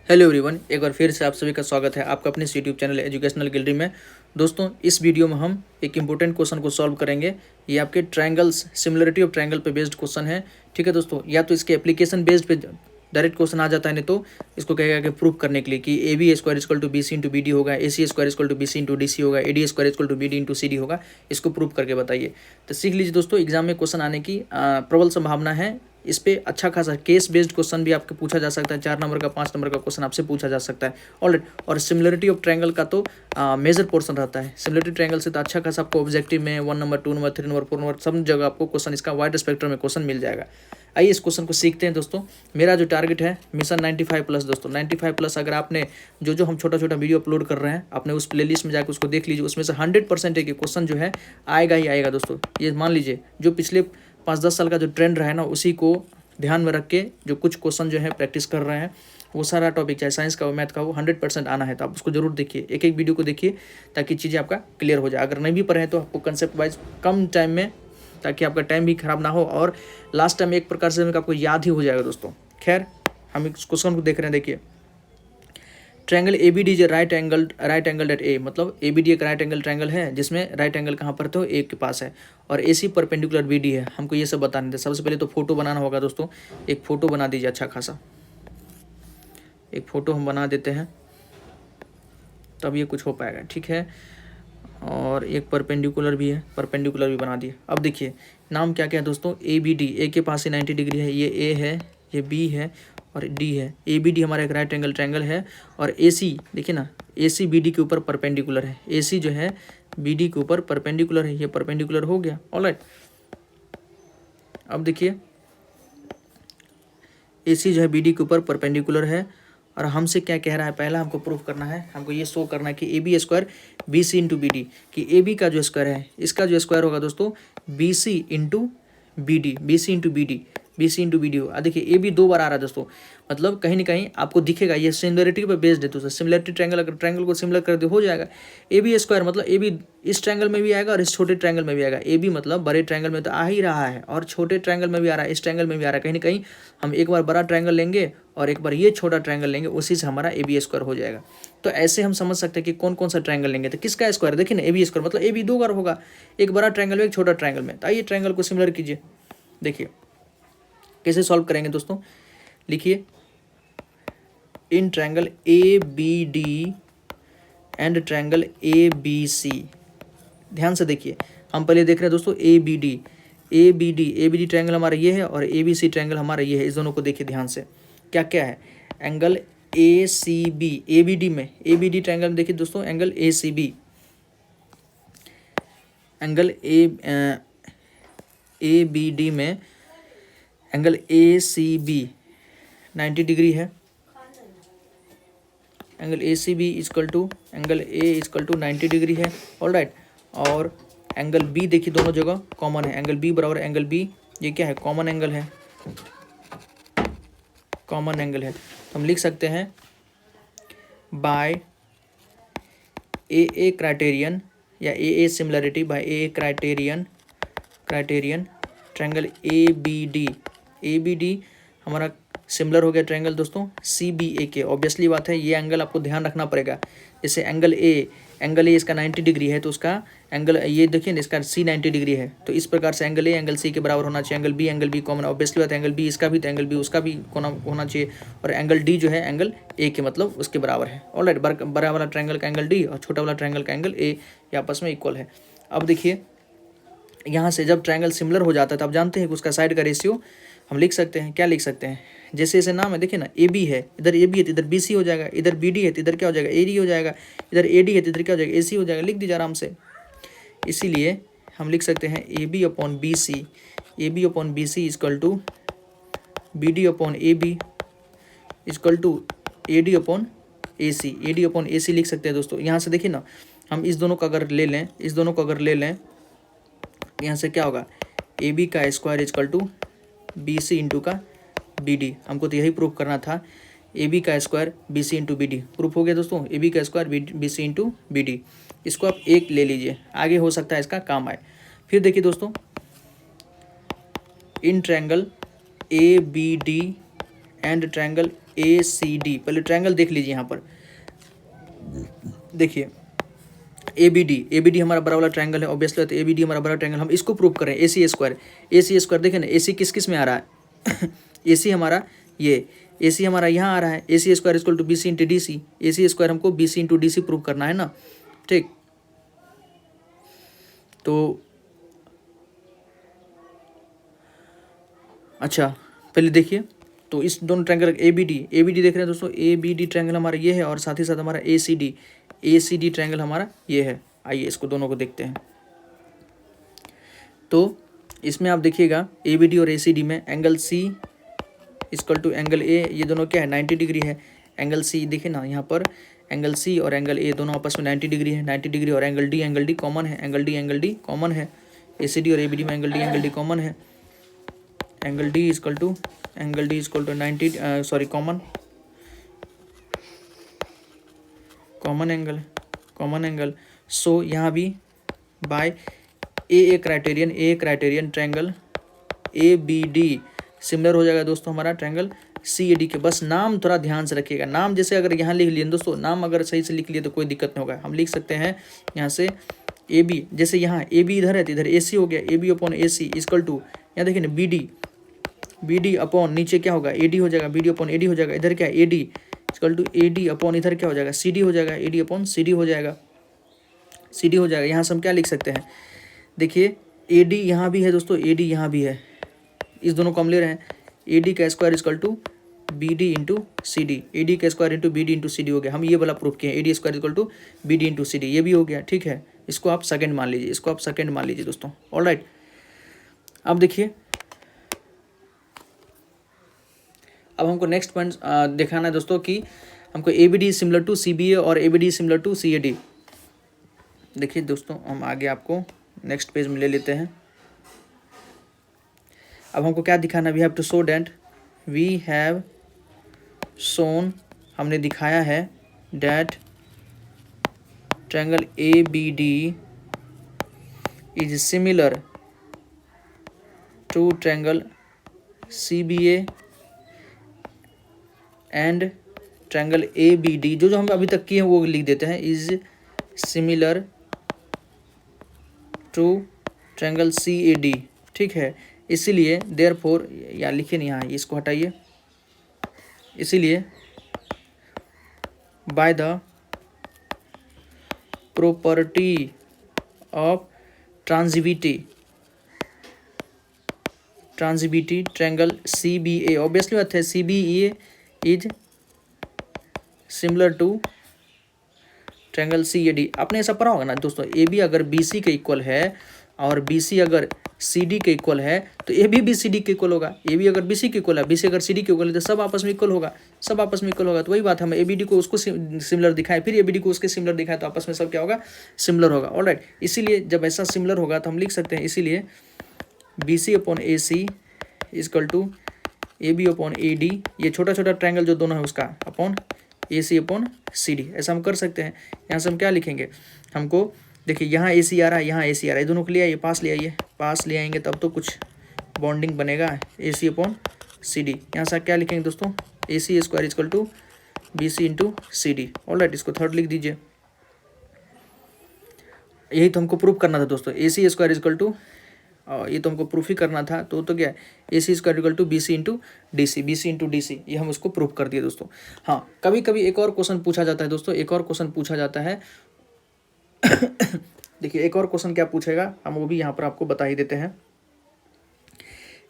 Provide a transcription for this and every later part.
Hello everyone, एक बार फिर से आप सभी का स्वागत है आपका अपने यूट्यूब चैनल एजुकेशनल गैलरी में। दोस्तों, इस वीडियो में हम एक इंपॉर्टेंट क्वेश्चन को सॉल्व करेंगे। ये आपके ट्रायंगल्स सिमिलरिटी ऑफ ट्रायंगल पे बेस्ड क्वेश्चन है। ठीक है दोस्तों, या तो इसके एप्लीकेशन बेस्ड पे डायरेक्ट क्वेश्चन आ जाता है, नहीं तो इसको कहेगा कि प्रूफ करने के लिए कि A B square equal to B C into B D होगा, A C square equal to B C into D C होगा, A D square equal to B D into C D होगा। इसको proof करके बताइए। तो सीख लीजिए दोस्तों, एग्जाम में क्वेश्चन आने की प्रबल संभावना है। इस पे अच्छा खासा केस बेस्ड क्वेश्चन भी आपके पूछा जा सकता है। 4 नंबर का 5 नंबर का क्वेश्चन आपसे पूछा जा सकता है ऑलरेडी। और सिमिलरिटी ऑफ ट्रायंगल का तो मेजर पोर्शन रहता है। सिमिलरिटी ट्रायंगल से तो अच्छा खासा आपको ऑब्जेक्टिव में 1 नंबर 2 नंबर 3 नंबर 4 नंबर सब जगह आपको क्वेश्चन इसका वाइड स्पेक्ट्रम में क्वेश्चन मिल जाएगा। आइए इस क्वेश्चन को सीखते हैं दोस्तों। मेरा जो टारगेट है मिशन 95 प्लस दोस्तों, 95 प्लस। अगर आपने जो हम छोटा छोटा वीडियो अपलोड कर रहे हैं, आपने उस प्लेलिस्ट में जाकर उसको देख लीजिए। उसमें से 100% एक क्वेश्चन जो है आएगा ही आएगा दोस्तों। ये मान लीजिए जो पिछले 5-10 साल का जो ट्रेंड रहा है ना, उसी को ध्यान में रख के जो कुछ क्वेश्चन जो है प्रैक्टिस कर रहे हैं, वो सारा टॉपिक चाहे साइंस का हो मैथ का हो 100% आना है। तो आप उसको जरूर देखिए, एक एक वीडियो को देखिए ताकि चीज़ें आपका क्लियर हो जाए। अगर नहीं भी पढ़े हैं तो आपको कंसेप्ट वाइज कम टाइम में, ताकि आपका टाइम भी खराब ना हो और लास्ट टाइम एक प्रकार से आपको याद ही हो जाएगा दोस्तों। खैर, हम इस क्वेश्चन को देख रहे हैं। देखिए, triangle A B D is right angle at A. मतलब ए बी डी एक राइट एंगल ट्रायंगल है जिसमें राइट एंगल कहाँ पर तो ए के पास है, और ए सी परपेंडिकुलर बी डी है। हमको ये सब बताने थे। सबसे पहले तो फोटो बनाना होगा दोस्तों। एक फ़ोटो बना दीजिए अच्छा खासा। एक फ़ोटो हम बना देते हैं, तब ये कुछ हो पाएगा। ठीक है, और एक परपेंडिकुलर भी है, परपेंडिकुलर भी बना दिए। अब देखिए नाम क्या क्या है दोस्तों, ए बी डी। ए के पास से 90 डिग्री है, ये ए है, ये बी है और डी है। ए बी डी हमारा एक राइट एंगल ट्रायंगल है। और ए सी देखिए ना, ए सी बी डी के ऊपर परपेंडिकुलर है। ए सी जो है बी डी के ऊपर परपेंडिकुलर है, ये परपेंडिकुलर हो गया। ऑलराइट, अब देखिए ए सी जो है बी डी के ऊपर परपेंडिकुलर है। और हमसे क्या कह रहा है, पहला हमको प्रूफ करना है, हमको ये शो करना है कि A B square B C into B D, कि ए बी का जो स्क्वायर है, इसका जो स्क्वायर होगा दोस्तों B C into B D, B C into B D, B C into B D हो। देखिए ए बी 2 बार आ रहा है दोस्तों, मतलब कहीं ना कहीं आपको दिखेगा ये सिमिलरिटी पर बेस्ड है दोस्तों। सिमिलरिटी ट्रायंगल, अगर ट्रायंगल को सिमिलर कर दे हो जाएगा। ए बी स्क्वायर मतलब ए बी इस ट्रायंगल में भी आएगा और इस छोटे ट्रायंगल में भी आएगा। ए बी मतलब बड़े ट्रायंगल में तो आ ही रहा है और छोटे ट्रायंगल में भी आ रहा है, इस ट्रायंगल में भी आ रहा है। कहीं ना कहीं हम एक बार बड़ा ट्रायंगल लेंगे और एक बार ये छोटा ट्रायंगल लेंगे, उसी से हमारा ए बी स्क्वायर हो जाएगा। तो ऐसे हम समझ सकते हैं कि कौन कौन सा ट्रायंगल लेंगे तो किसका स्क्वायर। देखिए ना, ए बी स्क्वायर मतलब ए बी 2 बार होगा, एक बड़ा ट्रायंगल में एक छोटा ट्रायंगल में। तो आइए ट्रायंगल को सिमिलर कीजिए। देखिए कैसे सॉल्व करेंगे दोस्तों। लिखिए, in triangle A B D and triangle A B C. ध्यान से देखिए, हम पहले देख रहे हैं दोस्तों A B D. A B D triangle हमारा ये है और ए बी सी ट्रायंगल हमारा ये है। इस दोनों को देखिए ध्यान से, क्या क्या है। Angle A C B A B D में, ए बी डी ट्रायंगल में देखिए दोस्तों angle A C B, angle A B D में angle A C B 90 degree है। Angle A C B equal to angle A equal to 90 degree है। Alright, और angle B देखिए दोनों जगह कॉमन है। एंगल बी बराबर एंगल बी, ये क्या है, कॉमन एंगल है, कॉमन एंगल है। तो हम लिख सकते हैं बाय ए क्राइटेरियन या A similarity, by A criterion triangle A B D हमारा सिमिलर हो गया ट्रायंगल दोस्तों सी बी ए के। ऑब्वियसली बात है, ये एंगल आपको ध्यान रखना पड़ेगा। जैसे एंगल ए इसका 90 डिग्री है, तो उसका एंगल ये देखिए ना, इसका सी 90 डिग्री है। तो इस प्रकार से एंगल ए एंगल सी के बराबर होना चाहिए। एंगल बी कॉमन, ऑब्वियसली बात है, एंगल बी इसका भी तो एंगल बी उसका भी होना चाहिए। और एंगल डी जो है एंगल ए के मतलब उसके बराबर है। ऑलराइट, बड़ा वाला ट्रायंगल का एंगल डी और छोटा वाला ट्रायंगल का एंगल ए ये आपस में इक्वल है। अब देखिए यहाँ से जब ट्रायंगल सिमिलर हो जाता है तो आप जानते हैं कि उसका साइड का रेशियो हम लिख सकते हैं। क्या लिख सकते हैं, जैसे जैसे नाम है देखिए ना, ए बी है, इधर ए बी है तो इधर बी सी हो जाएगा, इधर बी डी है तो इधर क्या हो जाएगा, ए डी हो जाएगा, इधर ए डी है तो इधर क्या हो जाएगा, ए सी हो जाएगा। लिख दीजिए आराम से। इसीलिए हम लिख सकते हैं A B upon B C, A B upon B C equal to B D upon A B equal to A D upon A C. A D upon A C लिख सकते हैं दोस्तों। यहाँ से देखिए ना, हम इस दोनों को अगर ले लें, इस दोनों को अगर ले लें, यहाँ से क्या होगा, ए बी का square equal to B C into का बी डी। हमको तो यही प्रूफ करना था, ए बी का square B C into B D. Proof हो गया दोस्तों, ए बी का square B C into B D. इसको आप एक ले लीजिए, आगे हो सकता है इसका काम आए। फिर देखिए दोस्तों, in triangle A B D and triangle ACD, पहले ट्रायंगल देख लीजिए यहाँ पर, देखिए ABD हमारा बड़ा वाला ट्रायंगल है ऑब्वियसली, तो ABD हमारा बड़ा ट्रायंगल, हम इसको प्रूव करें AC स्क्वायर देखें ना, AC किस किस में आ रहा है AC हमारा ये AC हमारा यहाँ आ रहा है, AC square equal to BC into DC, AC square हमको BC इंटू DC प्रूव करना है ना, ठीक। तो अच्छा पहले देखिए, तो इस दोनों ट्रायंगल ABD देख रहे हैं दोस्तों, ABD ट्रायंगल हमारा ये है और साथ ही साथ हमारा ACD ट्रायंगल हमारा ये है। आइए इसको दोनों को देखते हैं। तो इसमें आप देखिएगा ABD और ACD में angle C equal to angle A, ये दोनों क्या है 90 डिग्री है। एंगल C देखिए ना, यहाँ पर एंगल C और एंगल A दोनों आपस में 90 डिग्री है, 90 डिग्री। और एंगल D कॉमन है, एंगल D कॉमन है, ACD और ABD में एंगल D कॉमन है। Angle D equal to 90 sorry common angle. So यहाँ भी by A criterion triangle ABD similar हो जाएगा दोस्तों हमारा ट्रायंगल CAD के। बस नाम थोड़ा ध्यान से रखिएगा, नाम जैसे अगर यहाँ लिख लिए दोस्तों, नाम अगर सही से लिख लिए तो कोई दिक्कत नहीं होगा। हम लिख सकते हैं यहाँ से AB, जैसे यहाँ AB इधर है तो इधर AC हो गया, AB upon AC equal to, यहाँ देखिए ना BD अपॉन नीचे क्या होगा AD हो जाएगा, BD अपॉन AD हो जाएगा, इधर क्या AD equal to AD upon इधर क्या हो जाएगा CD हो जाएगा, AD अपॉन CD हो जाएगा, CD हो जाएगा। यहाँ से हम क्या लिख सकते हैं, देखिए AD यहाँ भी है दोस्तों, AD यहाँ भी है, इस दोनों को हम ले रहे हैं। AD का square equal to BD into CD, AD का square into BD into CD हो गया। हम ये वाला प्रूफ किए, AD square equal to BD into CD, ये भी हो गया, ठीक है। इसको आप सेकंड मान लीजिए, दोस्तों। ऑलराइट, अब देखिए, अब हमको नेक्स्ट पॉइंट दिखाना है दोस्तों कि हमको ABD सिमिलर टू CBA और ABD सिमिलर टू CAD। देखिए दोस्तों, हम आगे आपको नेक्स्ट पेज में ले लेते हैं। अब हमको क्या दिखाना, वी हैव शोन, हमने दिखाया है that triangle ABD is similar to triangle CBA and triangle ABD। जो हम अभी तक किए हैं वो लिख देते हैं, is similar to triangle CAD, ठीक है। इसीलिए देयरफॉर, या लिखिए नहीं, यहाँ इसको हटाइए, इसीलिए by the property of transitivity triangle CBA, obviously बात है CBA is similar to triangle CAD। आपने ऐसा पढ़ा होगा ना दोस्तों, AB अगर BC के इक्वल है और BC अगर CD के इक्वल है तो AB भी CD के इक्वल होगा। AB अगर BC के इक्वल है, BC अगर CD के इक्वल है, तो सब आपस में इक्वल होगा, तो वही बात, हम ABD को उसको सिमिलर दिखाएं, फिर ABD को उसके सिमिलर दिखाएं, तो आपस में सब क्या होगा, सिमिलर होगा। ऑलराइट, इसीलिए जब ऐसा सिमिलर होगा तो हम लिख सकते हैं, इसीलिए BC upon AC equal to AB upon AD, ये छोटा ट्रायंगल जो दोनों है उसका, अपॉन AC अपॉन CD, ऐसा हम कर सकते हैं। यहाँ से हम क्या लिखेंगे, हमको देखिए यहाँ AC आ रहा है, यहाँ AC आ रहा है, दोनों को ले आइए, पास ले आएंगे तब तो कुछ बॉन्डिंग बनेगा, AC अपॉन CD। यहाँ से क्या लिखेंगे दोस्तों, AC square equal to BC into CD। Alright, इसको थर्ड लिख दीजिए। यही तो हमको प्रूफ करना था दोस्तों, AC स्क्वायर इक्वल टू, ये तो हमको प्रूफ ही करना था, तो क्या है, AC square equal to BC into DC, ये हम उसको प्रूफ कर दिए दोस्तों। हाँ, कभी कभी एक और क्वेश्चन पूछा जाता है दोस्तों, देखिए एक और क्वेश्चन क्या पूछेगा, हम वो भी यहाँ पर आपको बता ही देते हैं।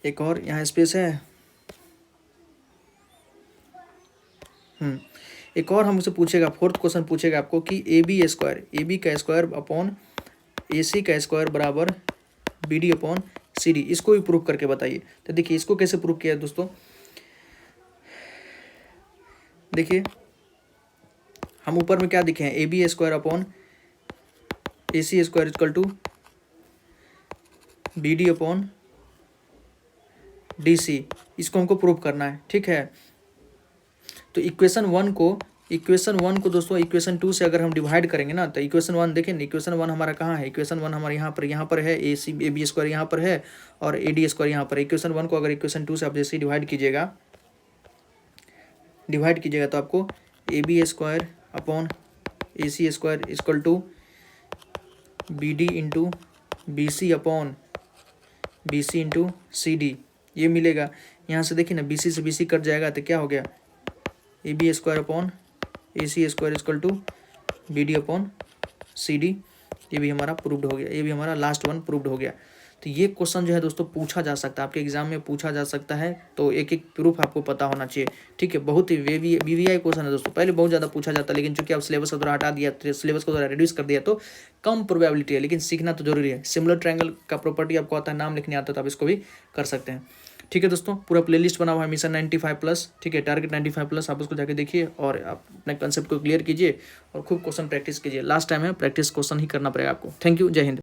एक और यहाँ स्पेस है, एक और हमसे पूछेगा, फोर्थ क्वेश्चन पूछेगा आपको कि AB का स्क्वायर अपॉन AC का स्क्वायर बराबर BD अपॉन CD, इसको भी प्रूफ करके बताइए। तो देखिए इसको कैसे प्रूफ किया है दोस्तों, देखिए हम ऊपर में क्या दिखे हैं, AB square upon AC square equal to BD upon DC, इसको हमको प्रूफ करना है, ठीक है। तो इक्वेशन वन को दोस्तों इक्वेशन 2 से अगर हम डिवाइड करेंगे ना, तो इक्वेशन 1 देखें, इक्वेशन 1 हमारा कहाँ है, इक्वेशन 1 हमारे यहाँ पर है, AB स्क्वायर यहाँ पर है और AD स्क्वायर यहाँ पर है। इक्वेशन 1 को अगर इक्वेशन 2 से आप जैसे डिवाइड कीजिएगा, डिवाइड कीजिएगा तो आपको A B square upon A C square equal to B D into B C upon B C into C D ये मिलेगा। यहाँ से देखिए ना बी सी से बी सी कट जाएगा तो क्या हो गया, A B square upon A C square equal to B D upon C D. ये भी हमारा प्रूव्ड हो गया, ये भी हमारा लास्ट वन प्रूव्ड हो गया। तो ये क्वेश्चन जो है दोस्तों पूछा जा सकता है, आपके एग्जाम में पूछा जा सकता है, तो एक एक प्रूफ आपको पता होना चाहिए। ठीक है, बहुत ही वीवीआई क्वेश्चन है दोस्तों, पहले बहुत ज़्यादा पूछा जाता है, लेकिन चूंकि आप सिलेबस को थोड़ा हटा दिया, सिलेबस को थोड़ा रिड्यूस कर दिया तो कम प्रोबेबिलिटी है, लेकिन सीखना तो जरूरी है। सिमिलर ट्रायंगल का प्रॉपर्टी आपको आता है, नाम लिखने आता है, तो आप इसको भी कर सकते हैं। ठीक है दोस्तों, पूरा प्लेलिस्ट बना हुआ है मिशन 95+, ठीक है, टारगेट 95+, आप उसको जाके देखिए और आप अपने कंसेप्ट को क्लियर कीजिए और खूब क्वेश्चन प्रैक्टिस कीजिए। लास्ट टाइम है, प्रैक्टिस क्वेश्चन ही करना पड़ेगा आपको। थैंक यू, जय हिंद।